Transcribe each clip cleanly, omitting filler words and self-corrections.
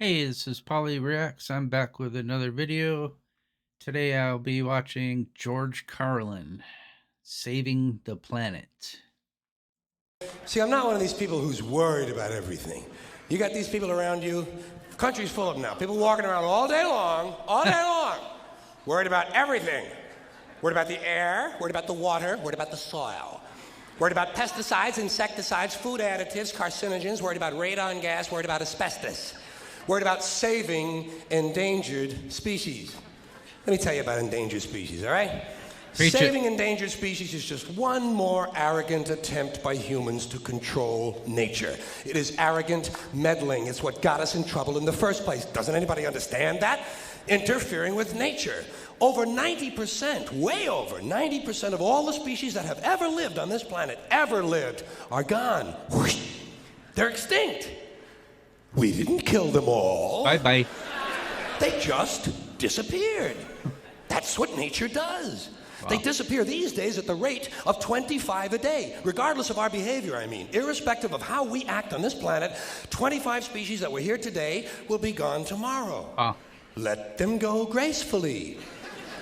Hey, this is Polly Reacts. I'm back with another video. Today I'll be watching George Carlin, Saving the Planet. See, I'm not one of these people who's worried about everything. You got these people around you, country's full of them now. People walking around all day long, worried about everything. Worried about the air, worried about the water, worried about the soil. Worried about pesticides, insecticides, food additives, carcinogens, worried about radon gas, worried about asbestos. Worried about saving endangered species. Let me tell you about endangered species, all right? Saving endangered species is just one more arrogant attempt by humans to control nature. It is arrogant meddling. It's what got us in trouble in the first place. Doesn't anybody understand that? Interfering with nature. Over 90%, way over 90% of all the species that have ever lived on this planet, are gone. Whoosh. They're extinct. We didn't kill them all. Bye-bye. They just disappeared. That's what nature does. Wow. They disappear these days at the rate of 25 a day, regardless of our behavior, I mean. Irrespective of how we act on this planet, 25 species that were here today will be gone tomorrow. Let them go gracefully.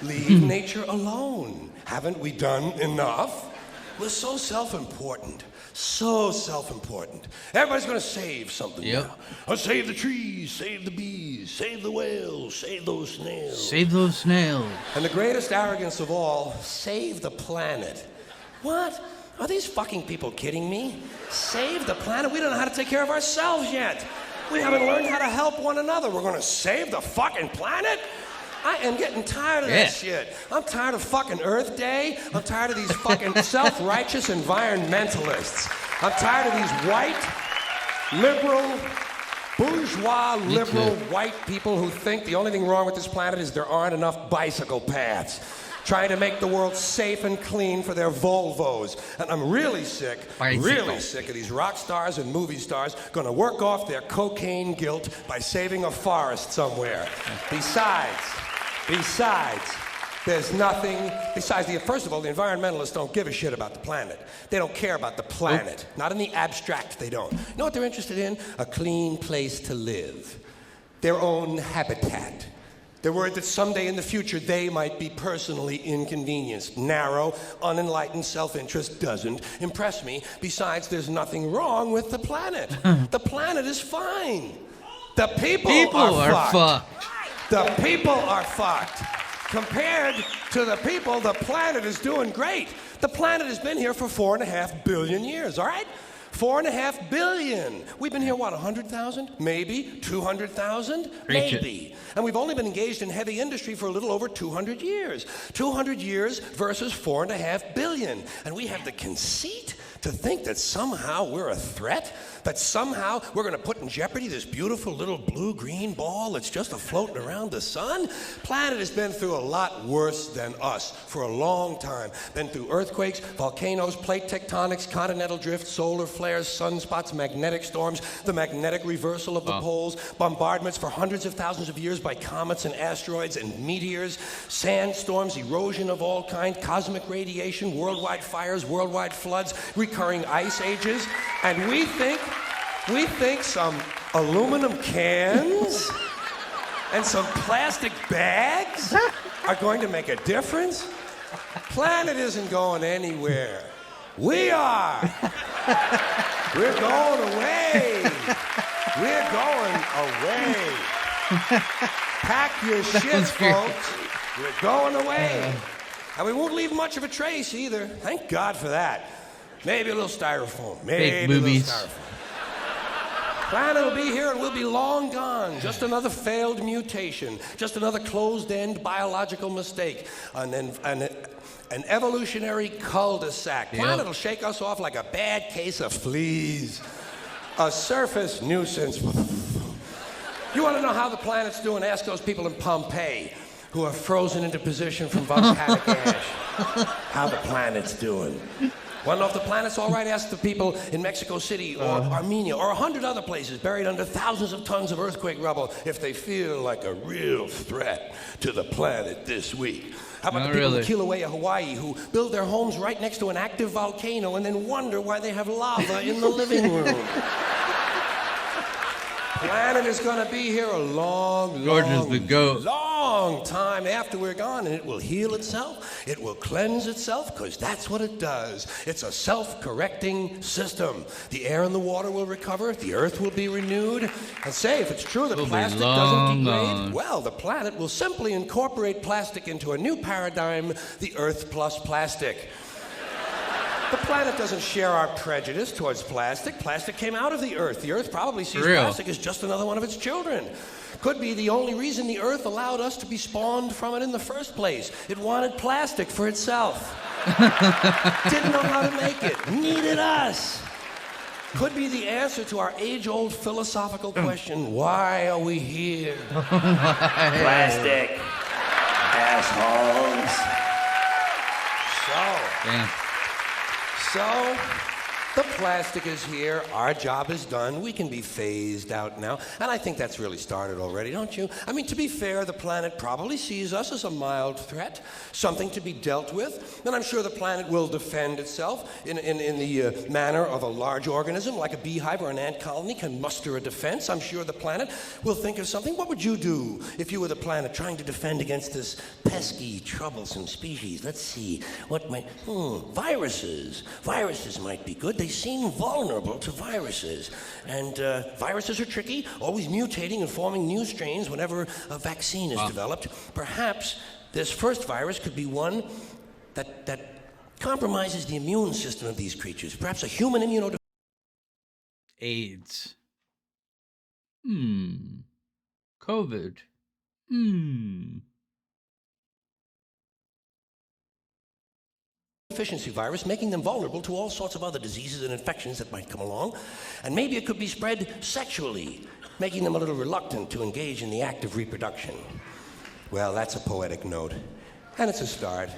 Leave nature alone. Haven't we done enough? We're so self-important. So self-important. Everybody's going to save something now. I'll save the trees, save the bees, save the whales, save those snails. Save those snails. And the greatest arrogance of all, save the planet. What? Are these fucking people kidding me? Save the planet? We don't know how to take care of ourselves yet. We haven't learned how to help one another. We're going to save the fucking planet? I am getting tired of that shit. I'm tired of fucking Earth Day. I'm tired of these fucking self-righteous environmentalists. I'm tired of these white, liberal, bourgeois, liberal white people who think the only thing wrong with this planet is there aren't enough bicycle paths. Trying to make the world safe and clean for their Volvos. And I'm really sick of these rock stars and movie stars gonna work off their cocaine guilt by saving a forest somewhere. Besides, there's nothing, first of all, the environmentalists don't give a shit about the planet. They don't care about the planet. Not in the abstract, they don't. You know what they're interested in? A clean place to live. Their own habitat. They're worried that someday in the future they might be personally inconvenienced. Narrow, unenlightened self-interest doesn't impress me. Besides, there's nothing wrong with the planet. The planet is fine. The people are fucked. The people are fucked. Compared to the people, the planet is doing great. The planet has been here for 4.5 billion years, all right? 4.5 billion. We've been here, what, 100,000? Maybe. 200,000? Maybe. And we've only been engaged in heavy industry for a little over 200 years. 200 years versus 4.5 billion. And we have the conceit to think that somehow we're a threat, that somehow we're going to put in jeopardy this beautiful little blue-green ball that's just floating around the sun. Planet has been through a lot worse than us for a long time. Been through earthquakes, volcanoes, plate tectonics, continental drift, solar flares, sunspots, magnetic storms, the magnetic reversal of the poles, bombardments for hundreds of thousands of years by comets and asteroids and meteors, sandstorms, erosion of all kinds, cosmic radiation, worldwide fires, worldwide floods, recurring ice ages, and we think some aluminum cans and some plastic bags are going to make a difference? Planet isn't going anywhere. We are. We're going away. We're going away. Pack your shit, folks. We're going away. And we won't leave much of a trace either. Thank God for that. Maybe a little styrofoam. Maybe a little styrofoam. Planet will be here and we'll be long gone. Just another failed mutation. Just another closed-end biological mistake. An evolutionary cul-de-sac. Planet will shake us off like a bad case of fleas. A surface nuisance. You want to know how the planet's doing? Ask those people in Pompeii who are frozen into position from volcanic ash. How the planet's doing. Want to know if the planet's all right? Ask the people in Mexico City or Armenia or 100 other places buried under thousands of tons of earthquake rubble if they feel like a real threat to the planet this week. How about the people in Kilauea, Hawaii, who build their homes right next to an active volcano and then wonder why they have lava in the living room? Planet is going to be here a long, George is the goat. long time after we're gone, and it will heal itself. It will cleanse itself, because that's what it does. It's a self-correcting system. The air and the water will recover. The earth will be renewed. And say, if it's true that plastic doesn't degrade, well, the planet will simply incorporate plastic into a new paradigm, the Earth plus plastic. The planet doesn't share our prejudice towards plastic. Plastic came out of the Earth. The Earth probably sees plastic as just another one of its children. Could be the only reason the Earth allowed us to be spawned from it in the first place. It wanted plastic for itself. Didn't know how to make it. Needed us. Could be the answer to our age-old philosophical question, why are we here? Plastic. Assholes. So, the plastic is here. Our job is done. We can be phased out now. And I think that's really started already, don't you? I mean, to be fair, the planet probably sees us as a mild threat, something to be dealt with. And I'm sure the planet will defend itself in the manner of a large organism, like a beehive or an ant colony can muster a defense. I'm sure the planet will think of something. What would you do if you were the planet trying to defend against this pesky, troublesome species? Let's see. What might... viruses. Viruses might be good. They seem vulnerable to viruses. And viruses are tricky, always mutating and forming new strains whenever a vaccine is developed. Perhaps this first virus could be one that compromises the immune system of these creatures. Perhaps a human immunodefense. AIDS. COVID. Deficiency virus, making them vulnerable to all sorts of other diseases and infections that might come along. And maybe it could be spread sexually, making them a little reluctant to engage in the act of reproduction. Well, that's a poetic note. And it's a start.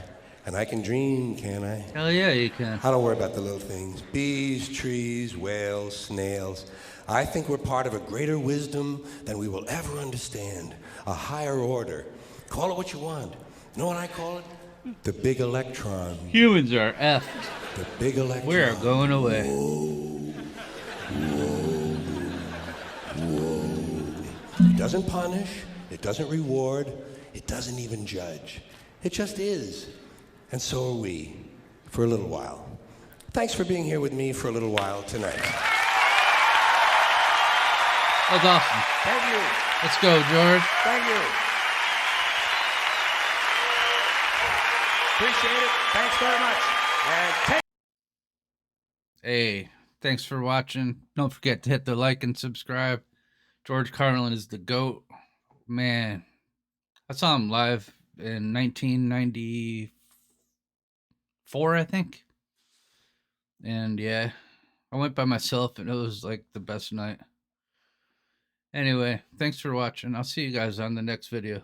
And I can dream, can't I? Hell yeah, you can. I don't worry about the little things. Bees, trees, whales, snails. I think we're part of a greater wisdom than we will ever understand. A higher order. Call it what you want. You know what I call it? The big electron. Humans are effed. The big electron. We're going away. Whoa. It doesn't punish. It doesn't reward. It doesn't even judge. It just is. And so are we, for a little while. Thanks for being here with me for a little while tonight. That's awesome. Thank you. Let's go, George. Thank you. Appreciate it. Thanks very much. And Hey, thanks for watching. Don't forget to hit the like and subscribe. George Carlin is the GOAT. Man, I saw him live in 1994, I think. And yeah, I went by myself and it was like the best night. Anyway, thanks for watching. I'll see you guys on the next video.